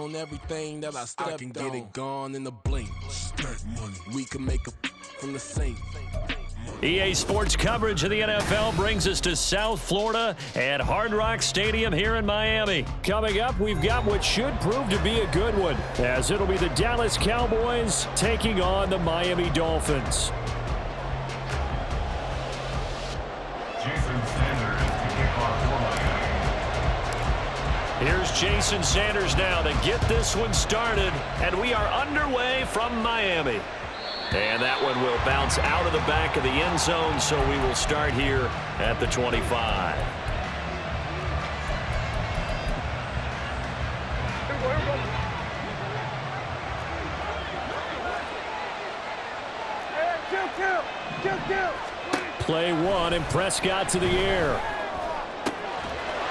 on everything that I stepped on. I can get it gone in a blink. We can make a from the sink. EA Sports coverage of the NFL brings us to South Florida at Hard Rock Stadium here in Miami. Coming up, we've got what should prove to be a good one, as it'll be the Dallas Cowboys taking on the Miami Dolphins. Here's Jason Sanders now to get this one started, and we are underway from Miami. And that one will bounce out of the back of the end zone, so we will start here at the 25. Play one, and Prescott to the air.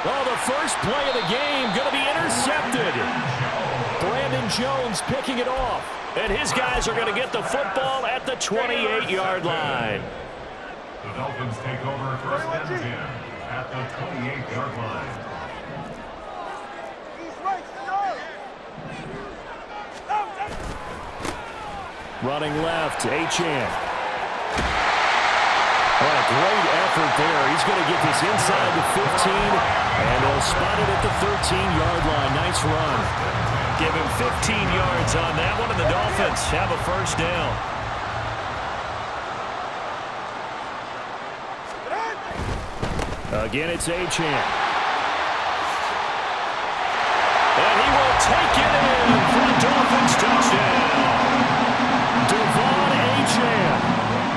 Oh, the first play of the game going to be intercepted. Brandon Jones picking it off. And his guys are going to get the football at the 28-yard line. The Dolphins take over first and 10 at the 28-yard line. Running left, H2H. What a great effort there. He's going to get this inside the 15, and they'll spot it at the 13-yard line. Nice run. Give him 15 yards on that one, and the Dolphins have a first down. Again, it's H2H. And he will take it in for the Dolphins touchdown. Devon H2H.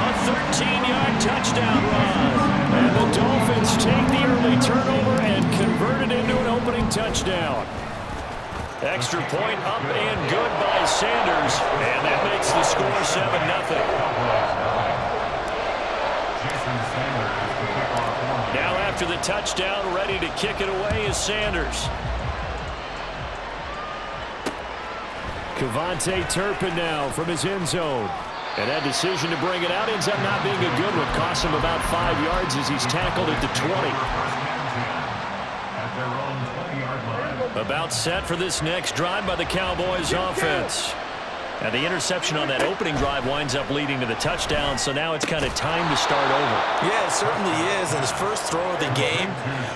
A 13-yard touchdown run. And the Dolphins take the early turnover and convert it into an opening touchdown. Extra point up and good by Sanders. And that makes the score 7-0. Now after the touchdown, ready to kick it away is Sanders. Kevontae Turpin now from his end zone. And that decision to bring it out ends up not being a good one. Costs him about 5 yards as he's tackled at the 20. About set for this next drive by the Cowboys offense. And the interception on that opening drive winds up leading to the touchdown, so now it's kind of time to start over. Yeah, it certainly is, and his first throw of the game.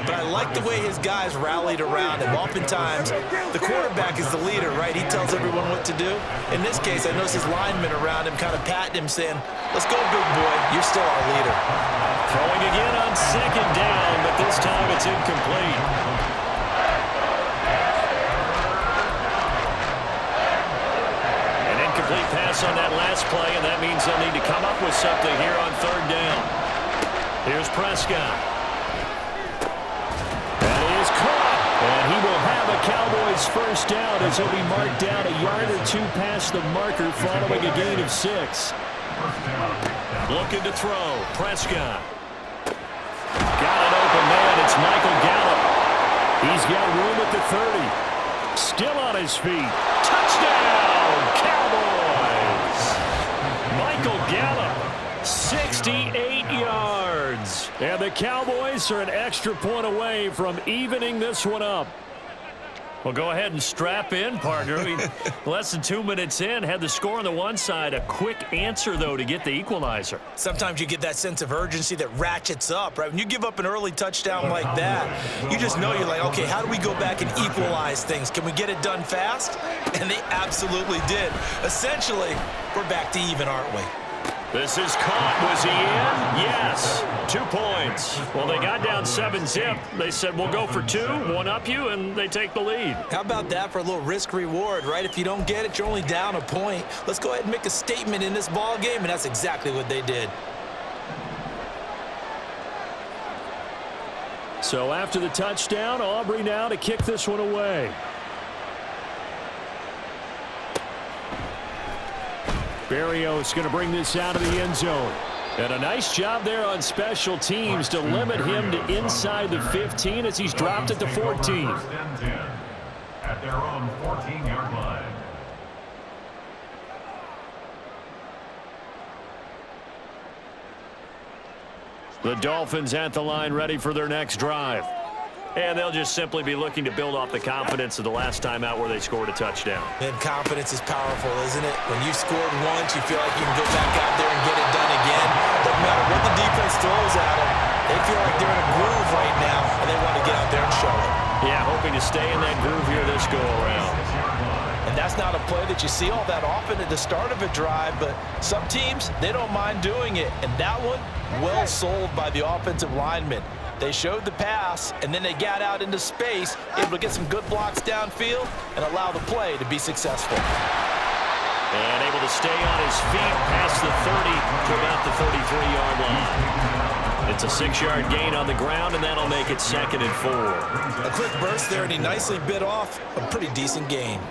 But I like the way his guys rallied around him. Oftentimes, the quarterback is the leader, right? He tells everyone what to do. In this case, I noticed his linemen around him kind of patting him, saying, "Let's go, big boy. You're still our leader." Throwing again on second down, but this time it's incomplete. Complete pass on that last play, and that means they'll need to come up with something here on third down. Here's Prescott. That is caught, and he will have a Cowboys first down as he'll be marked down a yard or two past the marker following a gain of 6. Looking to throw. Prescott. Got an open man. It's Michael Gallup. He's got room at the 30. Still on his feet. Touchdown, Cowboys! Michael Gallup, 68 yards. And the Cowboys are an extra point away from evening this one up. Well, go ahead and strap in, partner. Less than 2 minutes in, had the score on the one side. A quick answer, though, to get the equalizer. Sometimes you get that sense of urgency that ratchets up, right? When you give up an early touchdown like that, you just know you're like, okay, how do we go back and equalize things? Can we get it done fast? And they absolutely did. Essentially, we're back to even, aren't we? This is caught. Was he in? Yes. 2 points. Well, they got down 7-zip. They said, we'll go for 2, one up you, and they take the lead. How about that for a little risk-reward, right? If you don't get it, you're only down a point. Let's go ahead and make a statement in this ball game, and that's exactly what they did. So after the touchdown, Aubrey now to kick this one away. Berrios going to bring this out of the end zone. And a nice job there on special teams to limit him to inside the 15 as he's dropped at the 14. At their own 14-yard line. The Dolphins at the line ready for their next drive. And they'll just simply be looking to build off the confidence of the last time out where they scored a touchdown. And confidence is powerful, isn't it? When you scored once, you feel like you can go back out there and get it done again. Doesn't matter what the defense throws at them. They feel like they're in a groove right now, and they want to get out there and show it. Yeah, hoping to stay in that groove here this go-around. And that's not a play that you see all that often at the start of a drive, but some teams, they don't mind doing it. And that one, well sold by the offensive lineman. They showed the pass, and then they got out into space, able to get some good blocks downfield and allow the play to be successful. And able to stay on his feet past the 30 to about the 33-yard line. It's a 6-yard gain on the ground, and that'll make it 2nd and 4. A quick burst there, and he nicely bit off a pretty decent gain.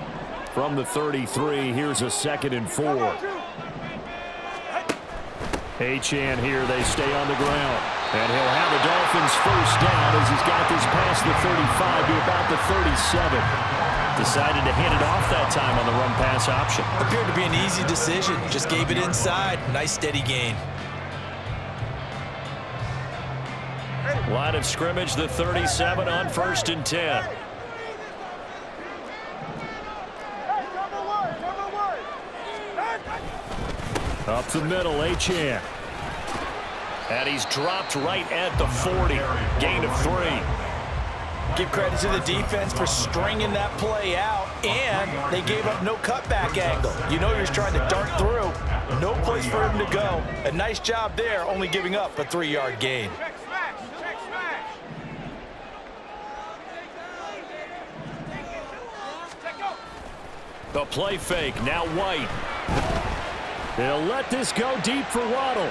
From the 33, here's a 2nd and 4. Achane here, they stay on the ground. And he'll have the Dolphins first down as he's got this past the 35 to about the 37. Decided to hand it off that time on the run-pass option. Appeared to be an easy decision. Just gave it inside. Nice, steady gain. Line of scrimmage, the 37 on 1st and 10. Up the middle, Achane. And he's dropped right at the 40. Gain of 3. Give credit to the defense for stringing that play out, and they gave up no cutback angle. You know you're trying to dart through. No place for him to go. A nice job there, only giving up a 3-yard gain. The play fake, now White. They'll let this go deep for Waddle.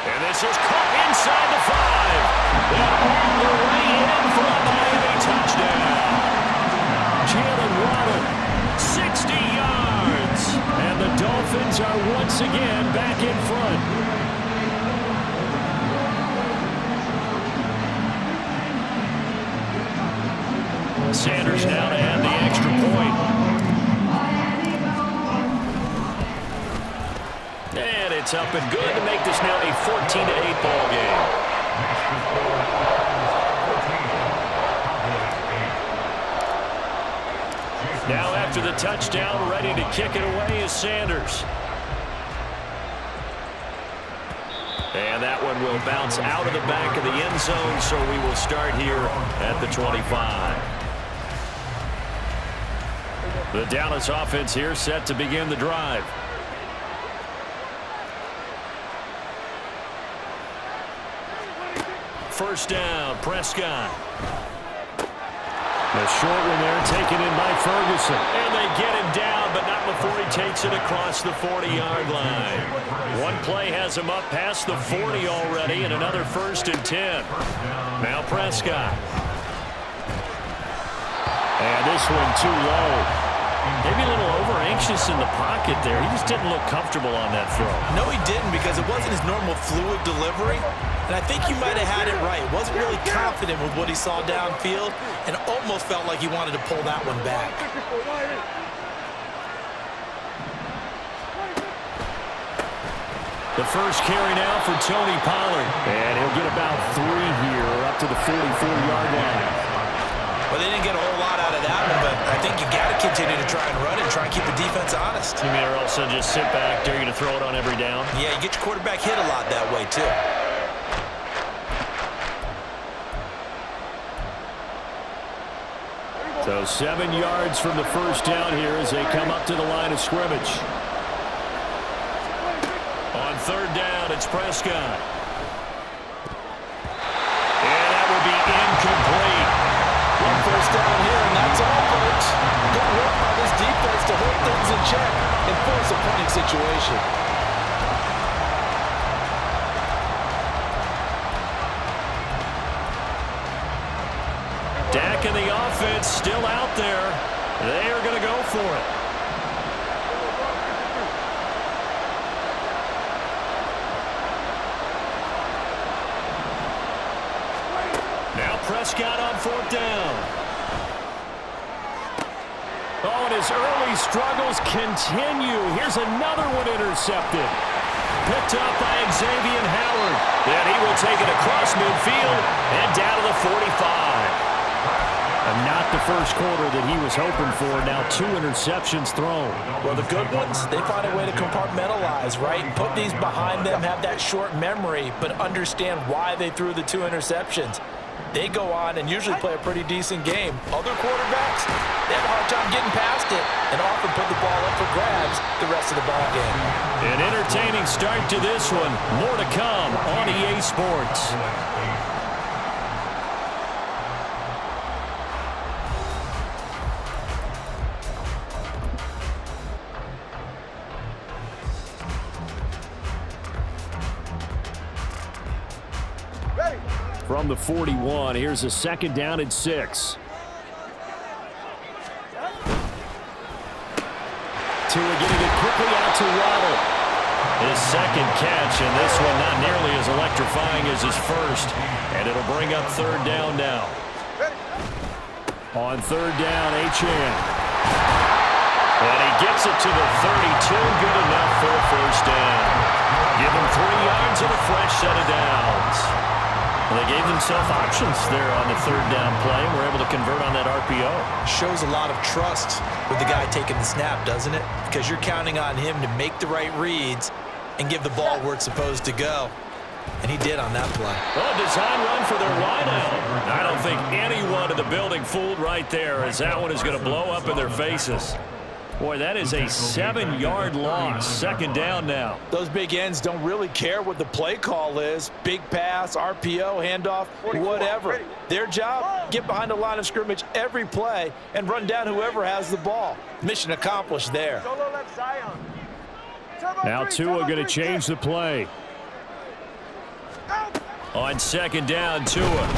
And this is caught inside the 5. And all the way in for a Miami touchdown. Jalen Waddle, 60 yards. And the Dolphins are once again back in front. Sanders now to add the extra point. And it's up and good to make this now a 14-8 ball game. Now after the touchdown, ready to kick it away is Sanders. And that one will bounce out of the back of the end zone, so we will start here at the 25. The Dallas offense here set to begin the drive. First down, Prescott. The short one there taken in by Ferguson. And they get him down, but not before he takes it across the 40-yard line. One play has him up past the 40 already, and another 1st and 10. Now Prescott. And this one too low. Maybe a little over-anxious in the pocket there. He just didn't look comfortable on that throw. No, he didn't, because it wasn't his normal fluid delivery. And I think you might have had it right. Wasn't really confident with what he saw downfield and almost felt like he wanted to pull that one back. The first carry now for Tony Pollard. And he'll get about 3 here up to the 44-yard line. Well, they didn't get a whole lot out of that one, but I think you got to continue to try and run it and try and keep the defense honest. You mean or else they'll just sit back, dare you to throw it on every down? Yeah, you get your quarterback hit a lot that way, too. So 7 yards from the first down here as they come up to the line of scrimmage. On 3rd down, it's Prescott. And that will be incomplete. One first down here, and that's all, folks. Good work by this defense to hold things in check and force a punting situation. Dak and the offense still out there. They are going to go for it. Now Prescott on 4th down. Oh, and his early struggles continue. Here's another one intercepted. Picked up by Xavier Howard. Then he will take it across midfield and down to the 45. And not the first quarter that he was hoping for. Now 2 interceptions thrown. Well, the good ones, they find a way to compartmentalize, right? Put these behind them, have that short memory, but understand why they threw the 2 interceptions. They go on and usually play a pretty decent game. Other quarterbacks, they have a hard time getting past it and often put the ball up for grabs the rest of the ball game. An entertaining start to this one. More to come on EA Sports. From the 41, here's a 2nd down and 6. Tua getting it quickly out to Waddle. His 2nd catch, and this one not nearly as electrifying as his first. And it'll bring up 3rd down now. On 3rd down, H2H. And he gets it to the 32. Good enough for a 1st down. Give him 3 yards and a fresh set of downs. Well, they gave themselves options there on the 3rd down play and were able to convert on that RPO. Shows a lot of trust with the guy taking the snap, doesn't it? Because you're counting on him to make the right reads and give the ball where it's supposed to go. And he did on that play. Well, a design run for their wideout. I don't think anyone in the building fooled right there, as that one is going to blow up in their faces. Boy, that is a 7-yard loss. 2nd down now. Those big ends don't really care what the play call is. Big pass, RPO, handoff, whatever. Their job, get behind the line of scrimmage every play and run down whoever has the ball. Mission accomplished there. Now Tua going to change the play. On 2nd down, Tua.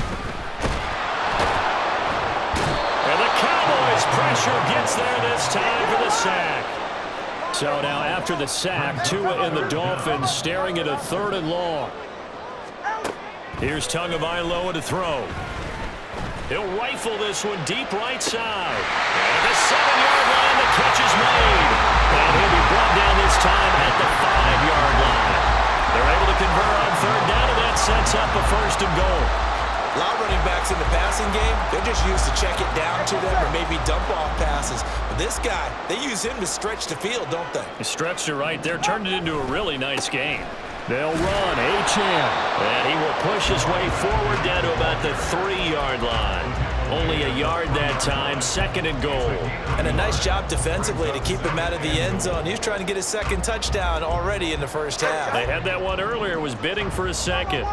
And the Cowboys pressure gets there this time for the sack. So now after the sack, Tua and the Dolphins staring at a 3rd and long. Here's Tagovailoa to throw. He'll rifle this one deep right side. And at the 7-yard line, the catch is made. And he'll be brought down this time at the 5-yard line. They're able to convert on 3rd down, and that sets up a 1st and goal. A lot of running backs in the passing game, they're just used to check it down to them or maybe dump off passes. But this guy, they use him to stretch the field, don't they? He stretched it right there, turned it into a really nice game. They'll run, H2H. And he will push his way forward down to about the 3-yard line. Only a yard that time, 2nd and goal. And a nice job defensively to keep him out of the end zone. He was trying to get his 2nd touchdown already in the 1st half. They had that one earlier, was bidding for a 2nd.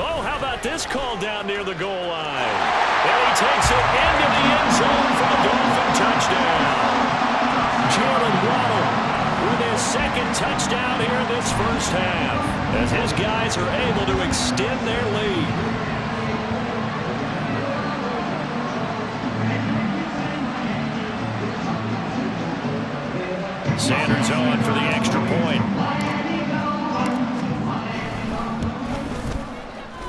Oh, how about this call down near the goal line? And he takes it into the end zone for the Dolphin touchdown. Jalen Waddle with his 2nd touchdown here in this 1st half, as his guys are able to extend their lead. Sanders on for the extra point.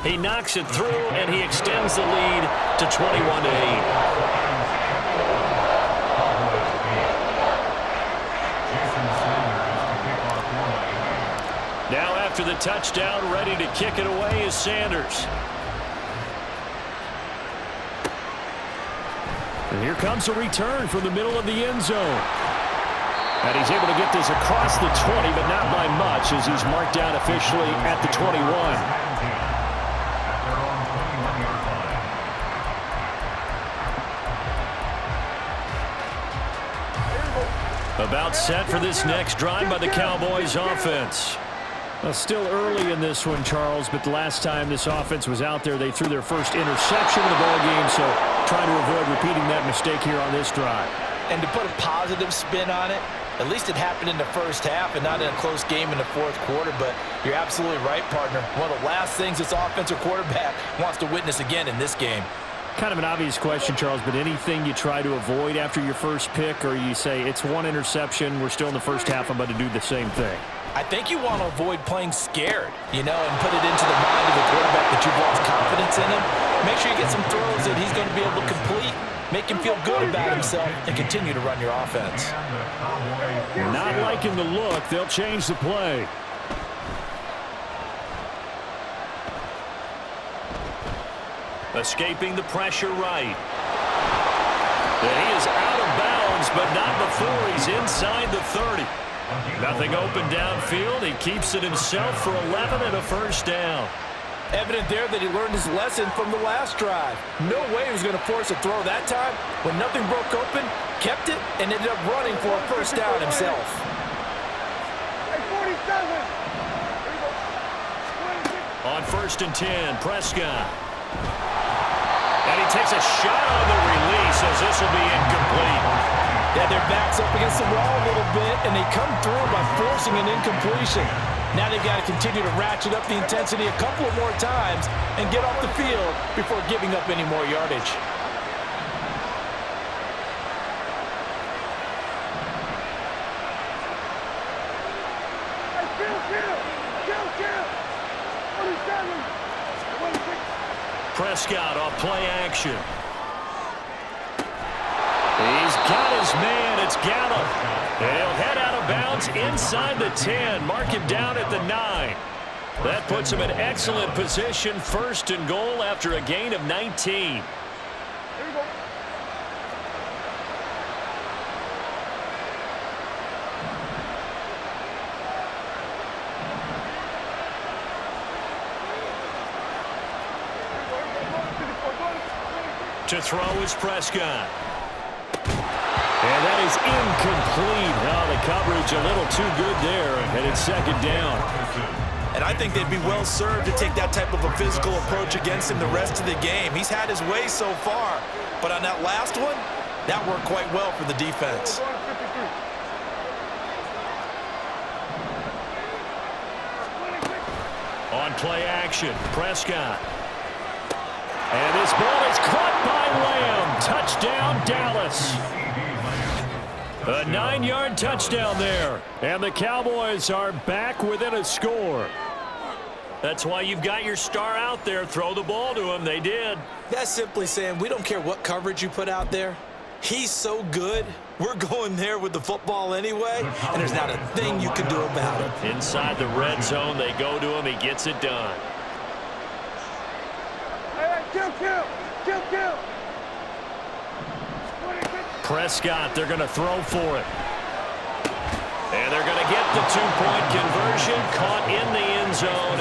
He knocks it through, and he extends the lead to 21-8. Now after the touchdown, ready to kick it away is Sanders. And here comes a return from the middle of the end zone. And he's able to get this across the 20, but not by much, as he's marked down officially at the 21. About set for this next drive by the Cowboys offense. Well, still early in this one, Charles, but the last time this offense was out there, they threw their first interception of the ball game, so trying to avoid repeating that mistake here on this drive. And to put a positive spin on it, at least it happened in the 1st half and not in a close game in the 4th quarter, but you're absolutely right, partner. One of the last things this offensive quarterback wants to witness again in this game. Kind of an obvious question, Charles, but anything you try to avoid after your first pick, or you say it's 1 interception, we're still in the 1st half, I'm about to do the same thing? I think you want to avoid playing scared, and put it into the mind of the quarterback that you've lost confidence in him. Make sure you get some throws that he's going to be able to complete, make him feel good about himself, and continue to run your offense. Not liking the look. They'll change the play. Escaping the pressure right. And he is out of bounds, but not before he's inside the 30. Nothing open downfield. He keeps it himself for 11 and a first down. Evident there that he learned his lesson from the last drive. No way he was going to force a throw that time. When nothing broke open, kept it, and ended up running for a first down himself. On 1st and 10, Prescott. And he takes a shot on the release as this will be incomplete. Yeah, their back's up against the wall a little bit, and they come through by forcing an incompletion. Now they've got to continue to ratchet up the intensity a couple of more times and get off the field before giving up any more yardage. Prescott off play action. He's got his man. It's Gallup. He'll head out of bounds inside the 10. Mark him down at the 9. That puts him in excellent position. 1st and goal after a gain of 19. To throw is Prescott. And that is incomplete. Oh, the coverage a little too good there, and it's 2nd down. And I think they'd be well served to take that type of a physical approach against him the rest of the game. He's had his way so far, but on that last one, that worked quite well for the defense. On play action, Prescott. And this ball is caught by Lamb. Touchdown, Dallas. A 9-yard touchdown there. And the Cowboys are back within a score. That's why you've got your star out there. Throw the ball to him. They did. That's simply saying we don't care what coverage you put out there. He's so good. We're going there with the football anyway, and there's not a thing you can do about it. Inside the red zone, they go to him. He gets it done. Kill. Prescott, they're going to throw for it. And they're going to get the 2-point conversion, caught in the end zone,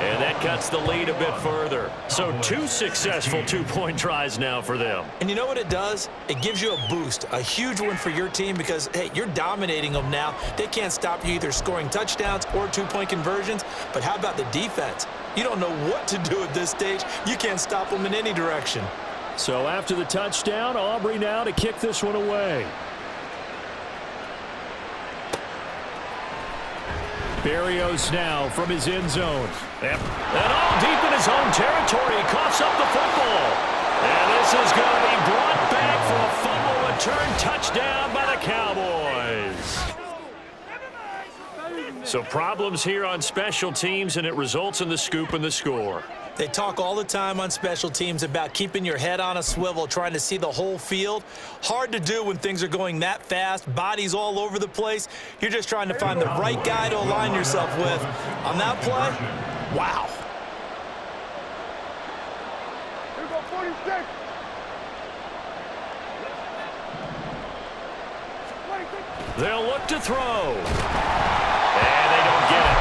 and that cuts the lead a bit further. So 2 successful 2-point tries now for them. And you know what it does? It gives you a boost, a huge one for your team because, hey, you're dominating them now. They can't stop you either scoring touchdowns or 2-point conversions. But how about the defense? You don't know what to do at this stage. You can't stop them in any direction. So after the touchdown, Aubrey now to kick this one away. Berrios now from his end zone. And all deep in his own territory. He coughs up the football. And this is going to be brought back for a fumble return touchdown by the Cowboys. So problems here on special teams, and it results in the scoop and the score. They talk all the time on special teams about keeping your head on a swivel, trying to see the whole field. Hard to do when things are going that fast, bodies all over the place. You're just trying to find the right guy to align yourself with. On that play, wow. Here go 46. They'll look to throw. And they don't get it.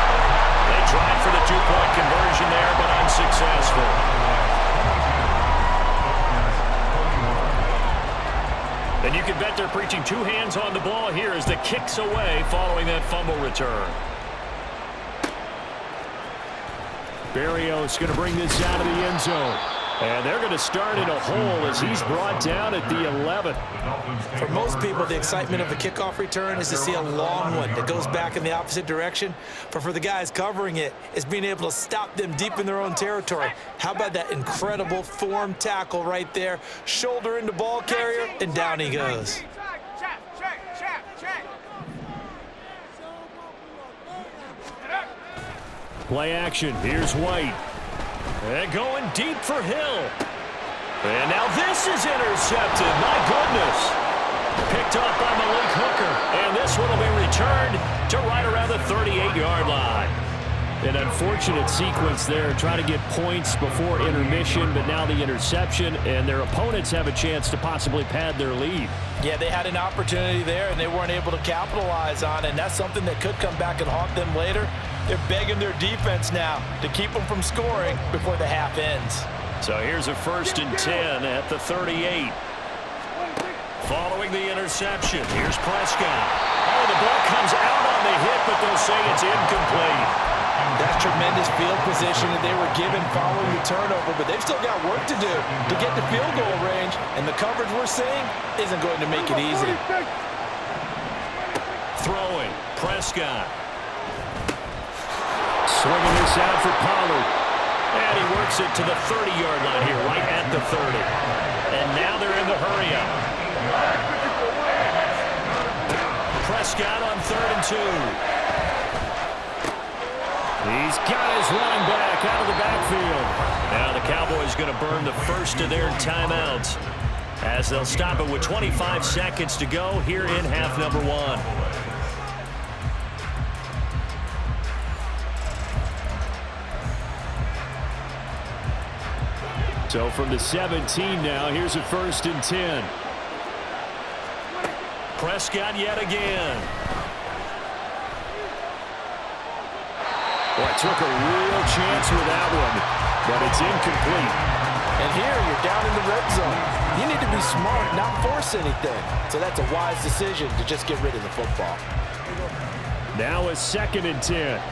They tried for the 2-point conversion there, but unsuccessful. And you can bet they're preaching 2 hands on the ball here as the kick's away following that fumble return. Berrios going to bring this out of the end zone. And they're going to start in a hole as he's brought down at the 11. For most people, the excitement of a kickoff return is to see a long one that goes back in the opposite direction. But for the guys covering it, it's being able to stop them deep in their own territory. How about that incredible form tackle right there? Shoulder into ball carrier, and down he goes. Play action. Here's White. And going deep for Hill. And now this is intercepted. My goodness. Picked up by Malik Hooker. And this one will be returned to right around the 38-yard line. An unfortunate sequence there, trying to get points before intermission, but now the interception, and their opponents have a chance to possibly pad their lead. Yeah, they had an opportunity there, and they weren't able to capitalize on it, and that's something that could come back and haunt them later. They're begging their defense now to keep them from scoring before the half ends. So here's a 1st and 10 at the 38. Following the interception, here's Prescott. Oh, the ball comes out on the hit, but they'll say it's incomplete. That's tremendous field position that they were given following the turnover, but they've still got work to do to get to field goal range, and the coverage we're seeing isn't going to make it easy. Throwing, Prescott. Swinging this out for Pollard. And he works it to the 30-yard line here, right at the 30. And now they're in the hurry-up. Prescott on 3rd and 2. He's got his running back out of the backfield. Now the Cowboys going to burn the first of their timeouts as they'll stop it with 25 seconds to go here in half number 1. So from the 17 now, here's a 1st and 10. Prescott yet again. Boy, took a real chance with that one, but it's incomplete. And here you're down in the red zone. You need to be smart, not force anything. So that's a wise decision to just get rid of the football. Now a 2nd and 10.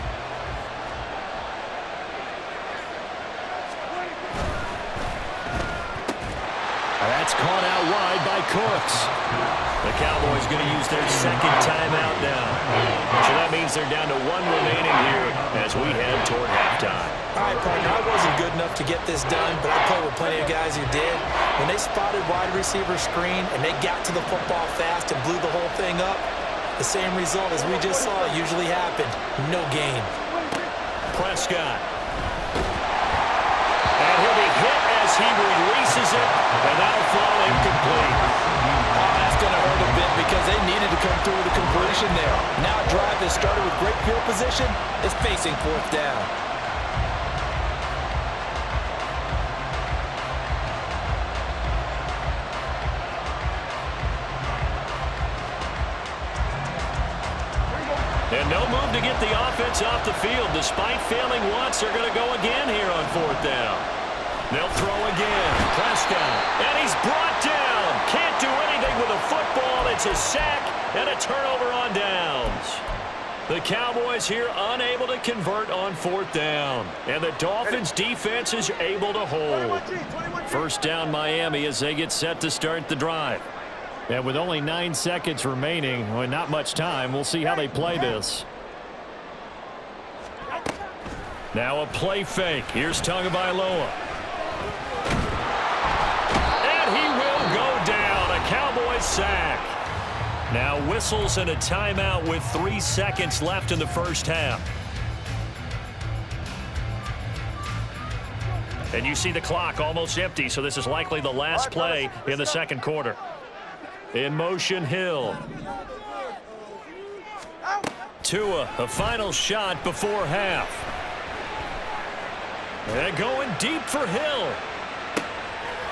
That's caught out wide by Cooks. The Cowboys going to use their 2nd timeout now. So that means they're down to 1 remaining here as we head toward halftime. All right, partner, I wasn't good enough to get this done, but I played with plenty of guys who did. When they spotted wide receiver screen and they got to the football fast and blew the whole thing up, the same result as we just saw usually happened. No gain. Prescott. And he'll be hit as he releases it, and that'll fall incomplete. Oh, that's going to hurt a bit because they needed to come through with a completion there. Now a drive that started with great field position is facing 4th down. And no move to get the offense off the field. Despite failing once, they're going to go again here on 4th down. They'll throw again. Prescott. And he's brought down. Can't do anything with a football. It's a sack and a turnover on downs. The Cowboys here unable to convert on 4th down. And the Dolphins defense is able to hold. 1st down Miami as they get set to start the drive. And with only 9 seconds remaining, well, not much time, we'll see how they play this. Now a play fake. Here's Tagovailoa. And he will go down. A Cowboys sack. Now whistles and a timeout with 3 seconds left in the 1st half. And you see the clock almost empty, so this is likely the last play in the 2nd quarter. In motion, Hill. Tua, a final shot before half. And going deep for Hill.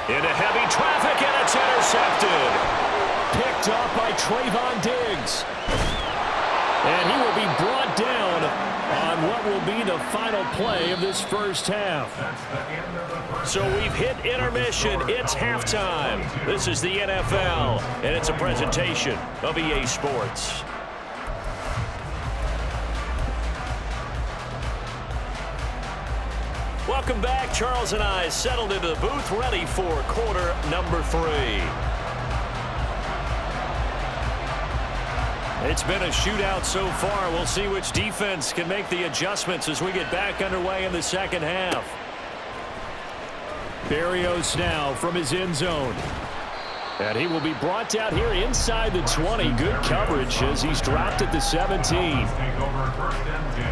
Into heavy traffic, and it's intercepted. Picked off by Trayvon Diggs. And he will be brought down on what will be the final play of this 1st half. So we've hit intermission. It's halftime. This is the NFL, and it's a presentation of EA Sports. Welcome back. Charles and I settled into the booth, ready for quarter number 3. It's been a shootout so far. We'll see which defense can make the adjustments as we get back underway in the 2nd half. Berrios now from his end zone. And he will be brought down here inside the 20. Good coverage as he's dropped at the 17. Take over 1st and 10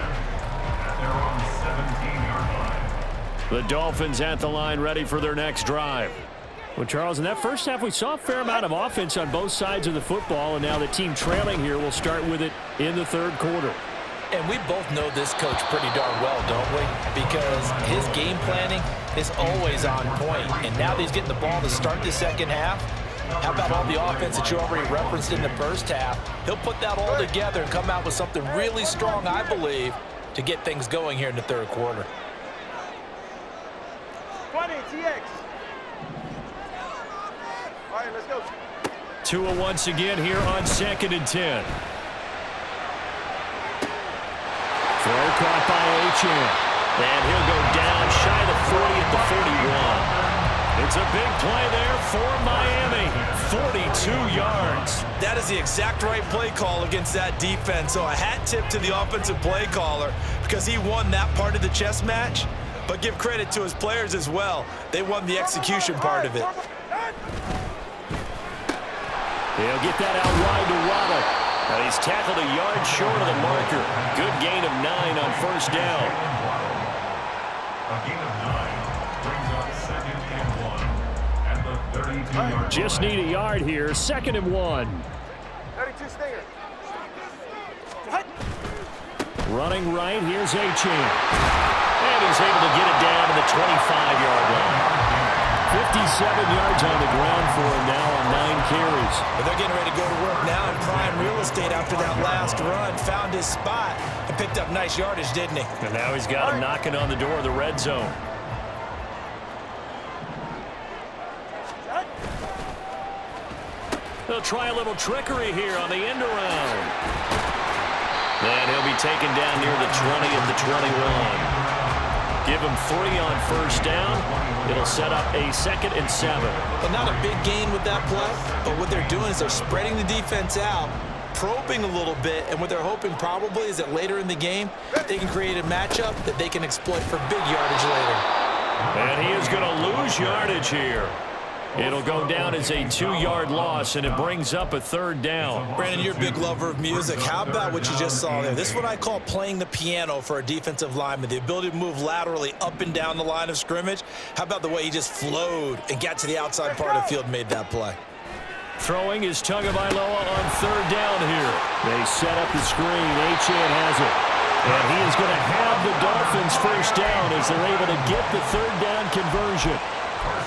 at their own 17-yard line. The Dolphins at the line, ready for their next drive. Well, Charles, in that 1st half, we saw a fair amount of offense on both sides of the football, and now the team trailing here will start with it in the 3rd quarter. And we both know this coach pretty darn well, don't we? Because his game planning is always on point. And now that he's getting the ball to start the second half, how about all the offense that you already referenced in the first half? He'll put that all together and come out with something really strong, I believe, to get things going here in the third quarter. 20, TX. All right, let's go. Tua once again here on 2nd and 10. Throw caught by H2H. And he'll go down shy of the 40 at the 41. It's a big play there for Miami. 42 yards. That is the exact right play call against that defense. So a hat tip to the offensive play caller because he won that part of the chess match. But give credit to his players as well. They won the execution part of it. He'll get that out wide to Waddle. And he's tackled a yard short of the marker. Good gain of 9 on first down. A gain of 9 brings up 2nd and 1 at the 32-yard line. Just need a yard here. 2nd and 1. 32 stinger. Running right, here's H2H. And he's able to get it down to the 25-yard line. 57 yards on the ground for him now on 9 carries. But they're getting ready to go to work now in prime real estate after that last run. Found his spot and picked up nice yardage, didn't he? And now he's got him knocking on the door of the red zone. They'll try a little trickery here on the end around. And he'll be taken down near the 20 at the 21. Give him 3 on first down. It'll set up a 2nd and 7. Well, not a big gain with that play, but what they're doing is they're spreading the defense out, probing a little bit, and what they're hoping probably is that later in the game, they can create a matchup that they can exploit for big yardage later. And he is going to lose yardage here. It'll go down as a 2-yard loss, and it brings up a 3rd down. Brandon, you're a big lover of music. How about what you just saw there? This is what I call playing the piano for a defensive lineman, the ability to move laterally up and down the line of scrimmage. How about the way he just flowed and got to the outside part of the field and made that play? Throwing is Tagovailoa on 3rd down here. They set up the screen. H2H has it. And he is going to have the Dolphins first down as they're able to get the 3rd down conversion.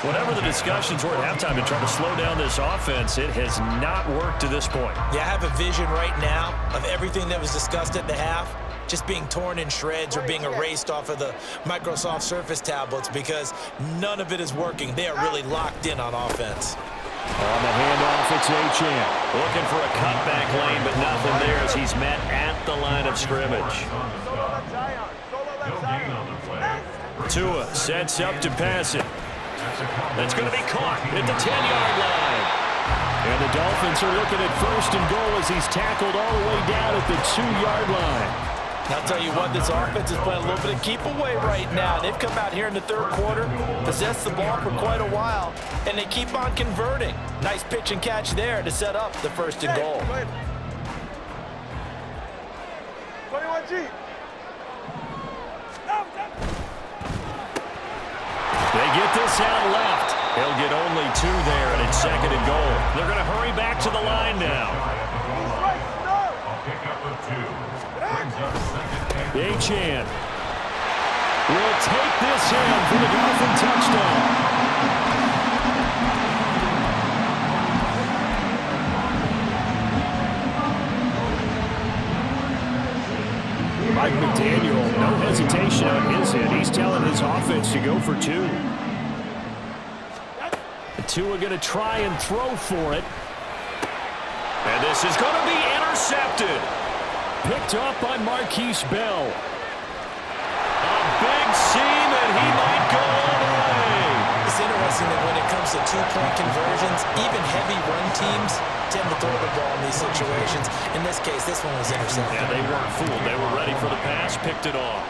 Whatever the discussions were at halftime to try to slow down this offense, it has not worked to this point. Yeah, I have a vision right now of everything that was discussed at the half just being torn in shreds or being erased off of the Microsoft Surface tablets because none of it is working. They are really locked in on offense. On the handoff, it's H2H. Looking for a cutback lane, but nothing there as he's met at the line of scrimmage. Tua sets up to pass it. That's going to be caught at the 10-yard line. And the Dolphins are looking at 1st and goal as he's tackled all the way down at the 2-yard line. I'll tell you what, this offense is playing a little bit of keep away right now. They've come out here in the 3rd quarter, possessed the ball for quite a while, and they keep on converting. Nice pitch and catch there to set up the 1st and goal. 21G. They get this out left. They'll get only 2 there, and it's 2nd and goal. They're going to hurry back to the line now. H2H will take this in for the Dolphin touchdown. Mike McDaniel, no hesitation on his end. He's telling his offense to go for 2. The 2 are going to try and throw for it. And this is going to be intercepted. Picked up by Marquise Bell. A big seam, and he might go all the way. It's interesting that when it comes to 2-point conversions, even heavy run teams tend to throw the ball in these situations. In this case, this one was intercepted. Yeah, they weren't fooled. They were ready for the pass, picked it off.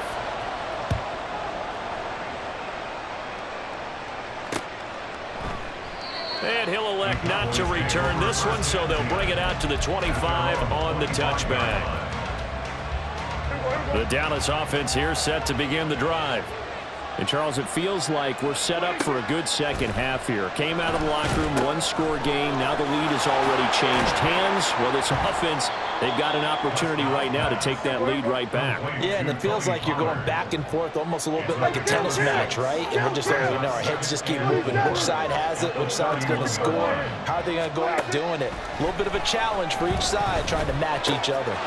And he'll elect not to return this one, so they'll bring it out to the 25 on the touchback. The Dallas offense here set to begin the drive. And, Charles, it feels like we're set up for a good second half here. Came out of the locker room, one-score game. Now the lead has already changed hands. Well, this offense, they've got an opportunity right now to take that lead right back. Yeah, and it feels like you're going back and forth, almost a little bit like a tennis match, right? And we're just, our heads just keep moving. Which side has it? Which side's going to score? How are they going to go out doing it? A little bit of a challenge for each side, trying to match each other.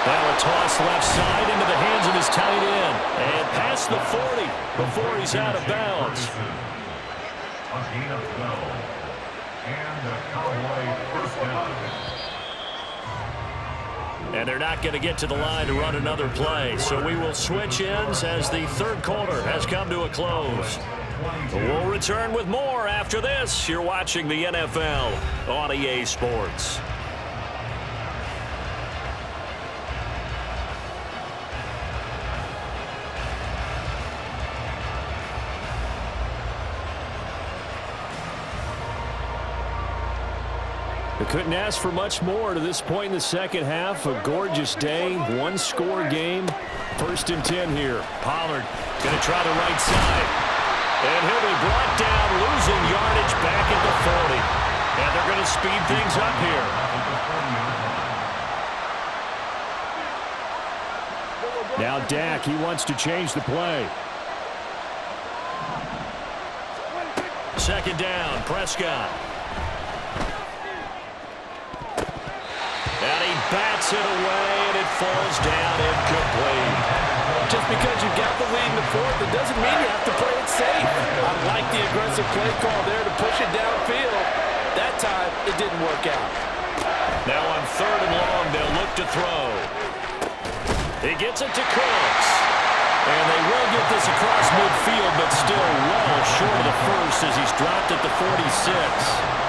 Now a toss left side into the hands of his tight end. And past the 40 before he's out of bounds. A gain of 12. And a Cowboy first down. And they're not going to get to the line to run another play. So we will switch ends as the third quarter has come to a close. We'll return with more after this. You're watching the NFL on EA Sports. They couldn't ask for much more to this point in the second half. A gorgeous day, one-score game. 1st and 10 here. Pollard going to try the right side. And he'll be brought down, losing yardage back at the 40. And they're going to speed things up here. Now Dak, he wants to change the play. 2nd down, Prescott. And he bats it away, and it falls down incomplete. Just because you got the lead in the fourth, it doesn't mean you have to play it safe. I like the aggressive play call there to push it downfield. That time, it didn't work out. Now on 3rd and long, they'll look to throw. He gets it to Cooks. And they will get this across midfield, but still well short of the first as he's dropped at the 46.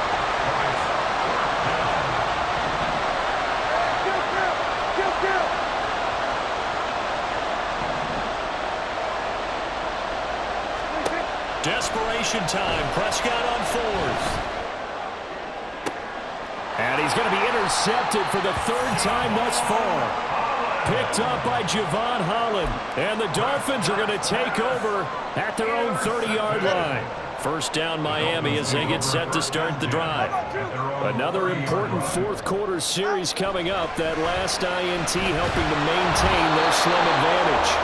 Desperation time. Prescott on 4th. And he's going to be intercepted for the 3rd time thus far. Picked up by Javon Holland. And the Dolphins are going to take over at their own 30-yard line. 1st down Miami as they get set to start the drive. Another important 4th quarter series coming up. That last INT helping to maintain their slim advantage.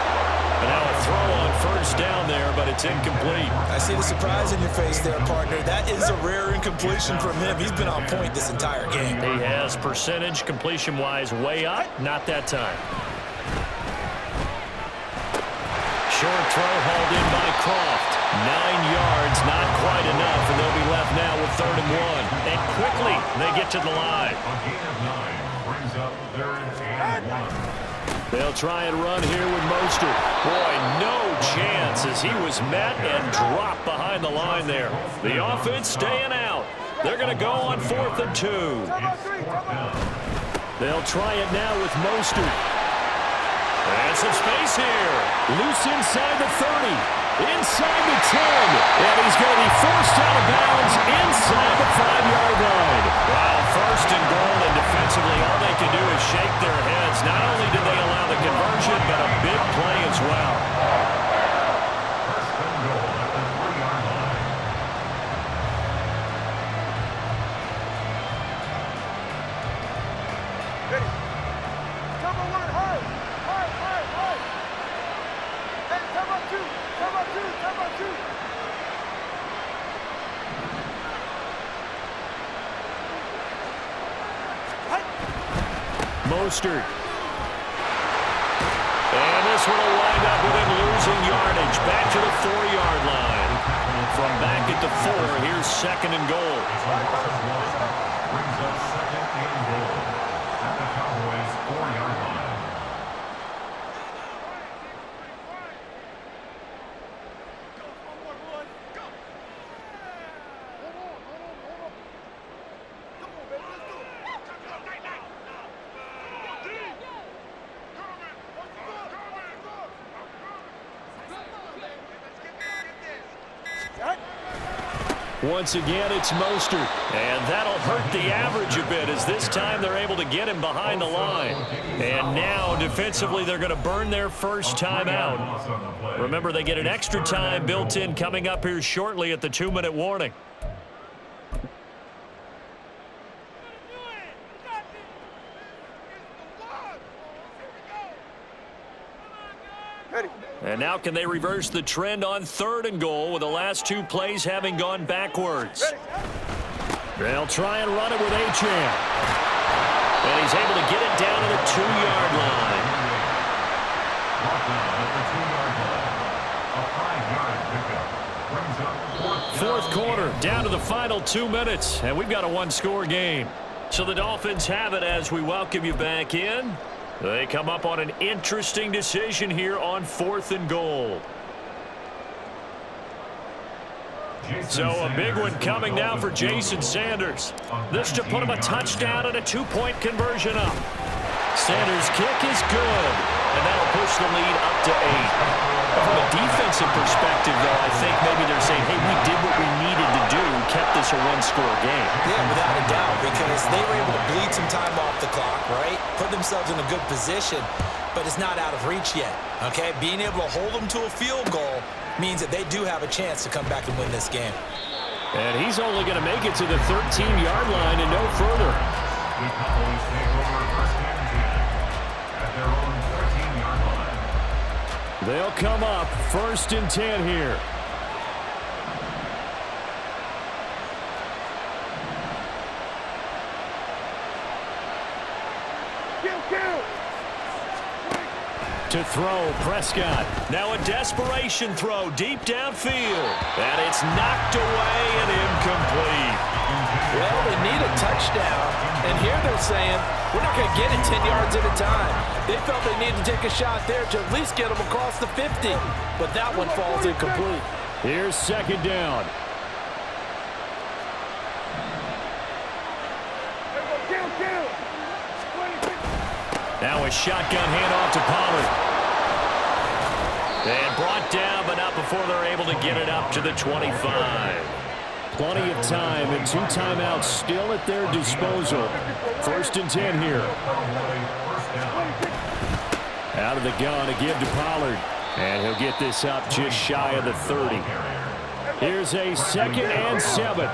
And now a throw on 1st down there, but it's incomplete. I see the surprise in your face there, partner. That is a rare incompletion from him. He's been on point this entire game. He has percentage completion-wise way up. Not that time. Short throw hauled in by Croft. 9 yards, not quite enough, and they'll be left now with 3rd and 1. And quickly, they get to the line. A gain of 9 brings up 3rd and 1. They'll try and run here with Mostert. Boy, no chance as he was met and dropped behind the line there. The offense staying out. They're going to go on 4th and 2. They'll try it now with Mostert. And some space here. Loose inside the 30. Inside the 10. And he's going to be forced out of bounds inside the 5-yard line. Wow, 1st and goal, and defensively all they can do is shake their heads. Not only did they allow the conversion, but a big play as well. 1st and goal at the 3-yard line. Ready. Cover 1, high. Hey, cover 2. Mostert. And this one will wind up with him losing yardage. Back to the 4-yard line. From back at the 4, here's 2nd and goal. Brings up 2nd and goal at the Cowboys' 4-yard line. Once again, it's Mostert. And that'll hurt the average a bit as this time they're able to get him behind the line. And now, defensively, they're going to burn their first time out. Remember, they get an extra time built in coming up here shortly at the 2-minute warning. And now can they reverse the trend on 3rd and goal with the last 2 plays having gone backwards? They'll try and run it with H2H. And he's able to get it down to the 2-yard line. 4th quarter, down to the final 2 minutes, and we've got a 1-score game. So the Dolphins have it as we welcome you back in. They come up on an interesting decision here on 4th and goal. So a big one coming now for Jason Sanders. This to put him a touchdown and a 2-point conversion up. Sanders' kick is good, and that'll push the lead up to 8. From a defensive perspective, though, I think maybe they're saying, hey, we did what we needed to do, kept this a 1-score game. Yeah, without a doubt, because they were able to bleed some time off the clock, right? Put themselves in a good position, but it's not out of reach yet, okay? Being able to hold them to a field goal means that they do have a chance to come back and win this game. And he's only going to make it to the 13-yard line and no further. The Cowboys take over first and 10 at their own 13-yard line. They'll come up 1st and 10 here. To throw, Prescott. Now a desperation throw deep downfield. And it's knocked away and incomplete. Well, they need a touchdown. And here they're saying, we're not going to get it 10 yards at a time. They felt they needed to take a shot there to at least get them across the 50. But that one falls incomplete. Here's 2nd down. Now a shotgun handoff to Pollard. And brought down, but not before they're able to get it up to the 25. Plenty of time and 2 timeouts still at their disposal. 1st and 10 here. Out of the gun to give to Pollard. And he'll get this up just shy of the 30. Here's a 2nd and 7.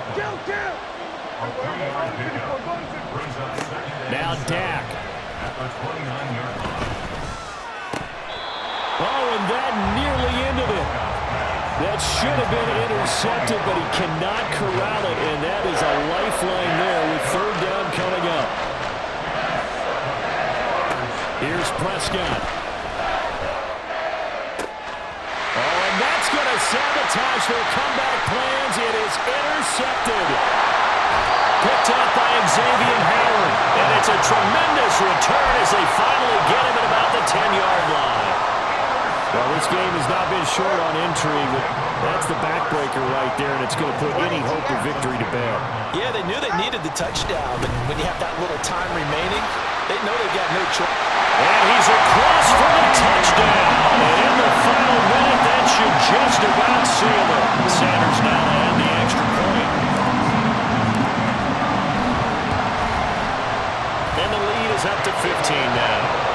Now Dak. Oh, and that nearly ended it. That should have been intercepted, but he cannot corral it, and that is a lifeline there with 3rd down coming up. Here's Prescott. Oh, and that's going to sabotage their comeback plans. It is intercepted. Picked up by Xavier Howard, and it's a tremendous return as they finally get him at about the 10-yard line. Well, this game has not been short on intrigue, but that's the backbreaker right there, and it's going to put any hope of victory to bed. Yeah, they knew they needed the touchdown, but when you have that little time remaining, they know they've got no choice. And he's across for the touchdown. And in the final minute, that should just about seal it. Sanders now to add the extra point. And the lead is up to 15 now.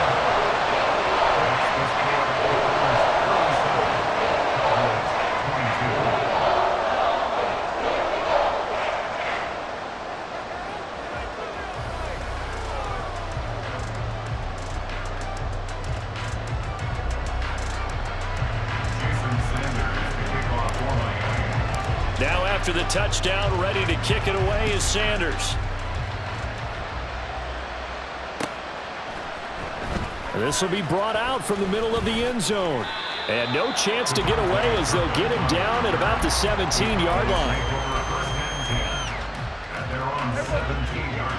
Now after the touchdown, ready to kick it away is Sanders. This will be brought out from the middle of the end zone. And no chance to get away as they'll get him down at about the 17-yard line.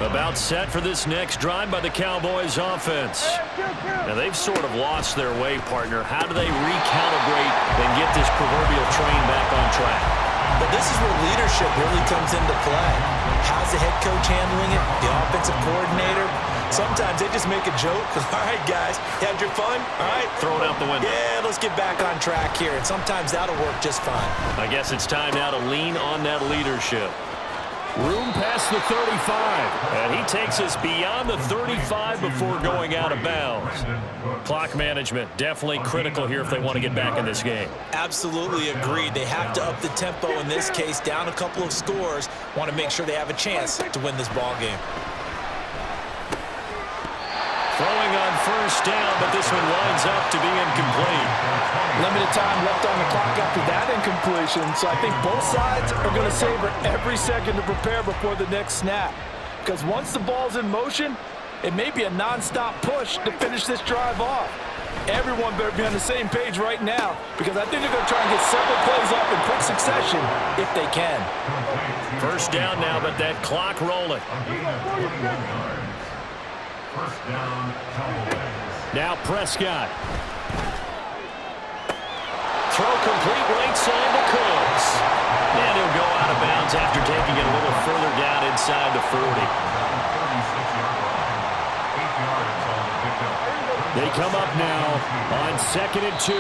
About set for this next drive by the Cowboys offense. Now they've sort of lost their way, partner. How do they recalibrate and get this proverbial train back on track? But this is where leadership really comes into play. How's the head coach handling it, the offensive coordinator. Sometimes they just make a joke. All right, guys, you had your fun? All right. Throw it out the window. Yeah, let's get back on track here. And sometimes that'll work just fine. I guess it's time now to lean on that leadership. Room past the 35, and he takes us beyond the 35 before going out of bounds. Clock management, definitely critical here if they want to get back in this game. Absolutely agreed. They have to up the tempo in this case, down a couple of scores. Want to make sure they have a chance to win this ball game. Throwing on first down, but this one winds up to be incomplete. Limited time left on the clock after that incompletion, so I think both sides are going to savor every second to prepare before the next snap. Because once the ball's in motion, it may be a non-stop push to finish this drive off. Everyone better be on the same page right now, because I think they're going to try and get several plays off in quick succession if they can. First down now, but that clock rolling. First down, Cowboys. Now Prescott. Throw complete right side to Cooks. And he'll go out of bounds after taking it a little further down inside the 40. They come up now on 2nd and 2.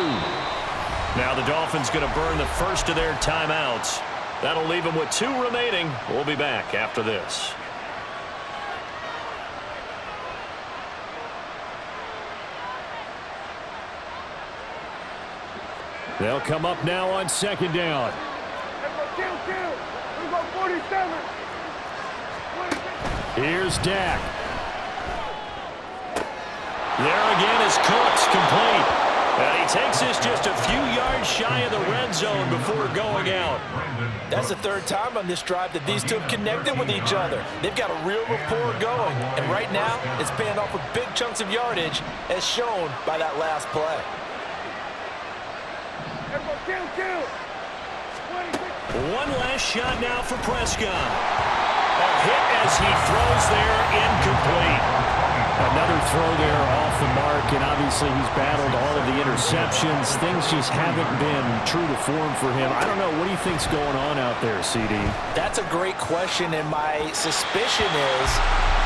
Now the Dolphins going to burn the first of their timeouts. That'll leave them with 2 remaining. We'll be back after this. They'll come up now on 2nd down. We go 47. Here's Dak. There again is Cooks, complete. And he takes us just a few yards shy of the red zone before going out. That's the 3rd time on this drive that these two have connected with each other. They've got a real rapport going. And right now, it's paying off with big chunks of yardage, as shown by that last play. One last shot now for Prescott. A hit as he throws there, incomplete. Another throw there off the mark, and obviously he's battled all of the interceptions. Things just haven't been true to form for him. I don't know. What do you think's going on out there, CD? That's a great question, and my suspicion is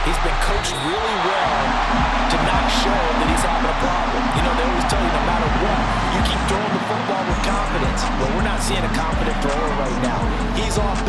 he's been coached really well to not show that he's having a problem. You know, they always tell you no matter what, you keep throwing the football with confidence. But we're not seeing a confident thrower right now. He's off